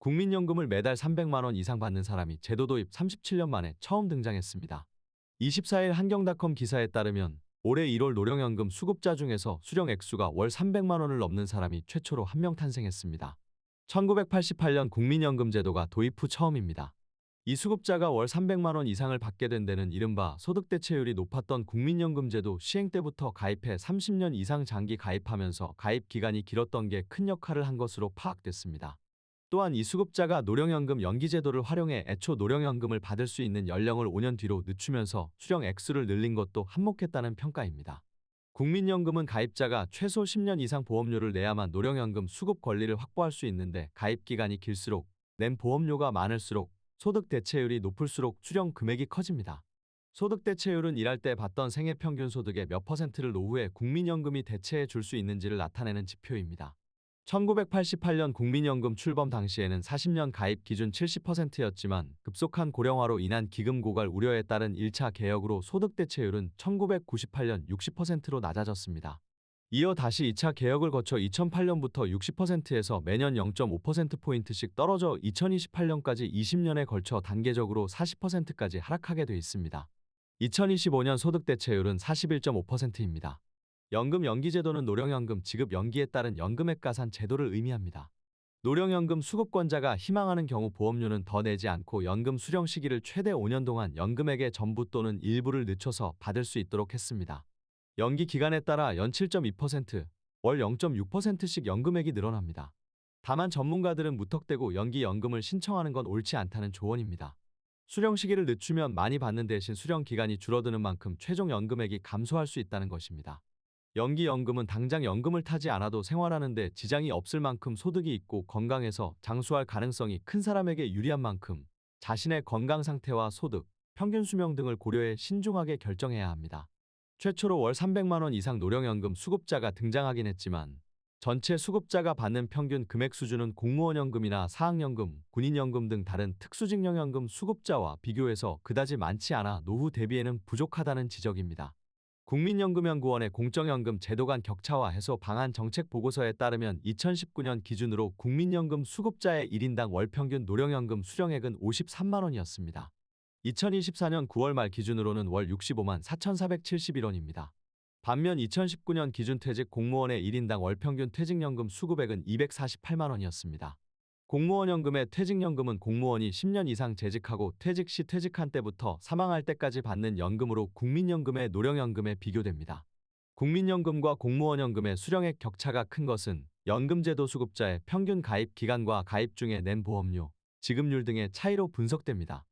국민연금을 매달 300만 원 이상 받는 사람이 제도 도입 37년 만에 처음 등장했습니다. 24일 한경닷컴 기사에 따르면 올해 1월 노령연금 수급자 중에서 수령 액수가 월 300만 원을 넘는 사람이 최초로 한 명 탄생했습니다. 1988년 국민연금 제도가 도입 후 처음입니다. 이 수급자가 월 300만 원 이상을 받게 된 데는 이른바 소득 대체율이 높았던 국민연금 제도 시행 때부터 가입해 30년 이상 장기 가입하면서 가입 기간이 길었던 게 큰 역할을 한 것으로 파악됐습니다. 또한 이 수급자가 노령연금 연기제도를 활용해 애초 노령연금을 받을 수 있는 연령을 5년 뒤로 늦추면서 수령 액수를 늘린 것도 한몫했다는 평가입니다. 국민연금은 가입자가 최소 10년 이상 보험료를 내야만 노령연금 수급 권리를 확보할 수 있는데 가입 기간이 길수록 낸 보험료가 많을수록 소득 대체율이 높을수록 수령 금액이 커집니다. 소득 대체율은 일할 때 받던 생애 평균 소득의 몇 퍼센트를 노후에 국민연금이 대체해 줄 수 있는지를 나타내는 지표입니다. 1988년 국민연금 출범 당시에는 40년 가입 기준 70%였지만 급속한 고령화로 인한 기금 고갈 우려에 따른 1차 개혁으로 소득 대체율은 1998년 60%로 낮아졌습니다. 이어 다시 2차 개혁을 거쳐 2008년부터 60%에서 매년 0.5%포인트씩 떨어져 2028년까지 20년에 걸쳐 단계적으로 40%까지 하락하게 돼 있습니다. 2025년 소득 대체율은 41.5%입니다. 연금 연기제도는 노령연금 지급 연기에 따른 연금액 가산 제도를 의미합니다. 노령연금 수급권자가 희망하는 경우 보험료는 더 내지 않고 연금 수령 시기를 최대 5년 동안 연금액의 전부 또는 일부를 늦춰서 받을 수 있도록 했습니다. 연기 기간에 따라 연 7.2%, 월 0.6%씩 연금액이 늘어납니다. 다만 전문가들은 무턱대고 연기 연금을 신청하는 건 옳지 않다는 조언입니다. 수령 시기를 늦추면 많이 받는 대신 수령 기간이 줄어드는 만큼 최종 연금액이 감소할 수 있다는 것입니다. 연기 연금은 당장 연금을 타지 않아도 생활하는 데 지장이 없을 만큼 소득이 있고 건강해서 장수할 가능성이 큰 사람에게 유리한 만큼 자신의 건강 상태와 소득, 평균 수명 등을 고려해 신중하게 결정해야 합니다. 최초로 월 300만 원 이상 노령연금 수급자가 등장하긴 했지만 전체 수급자가 받는 평균 금액 수준은 공무원연금이나 사학연금, 군인연금 등 다른 특수직령연금 수급자와 비교해서 그다지 많지 않아 노후 대비에는 부족하다는 지적입니다. 국민연금연구원의 공적연금 제도 간 격차와 해소 방안 정책 보고서에 따르면 2019년 기준으로 국민연금 수급자의 1인당 월 평균 노령연금 수령액은 53만 원이었습니다. 2024년 9월 말 기준으로는 월 65만 4,471원입니다. 반면 2019년 기준 퇴직 공무원의 1인당 월 평균 퇴직연금 수급액은 248만 원이었습니다. 공무원연금의 퇴직연금은 공무원이 10년 이상 재직하고 퇴직 시 퇴직한 때부터 사망할 때까지 받는 연금으로 국민연금의 노령연금에 비교됩니다. 국민연금과 공무원연금의 수령액 격차가 큰 것은 연금제도 수급자의 평균 가입 기간과 가입 중에 낸 보험료, 지급률 등의 차이로 분석됩니다.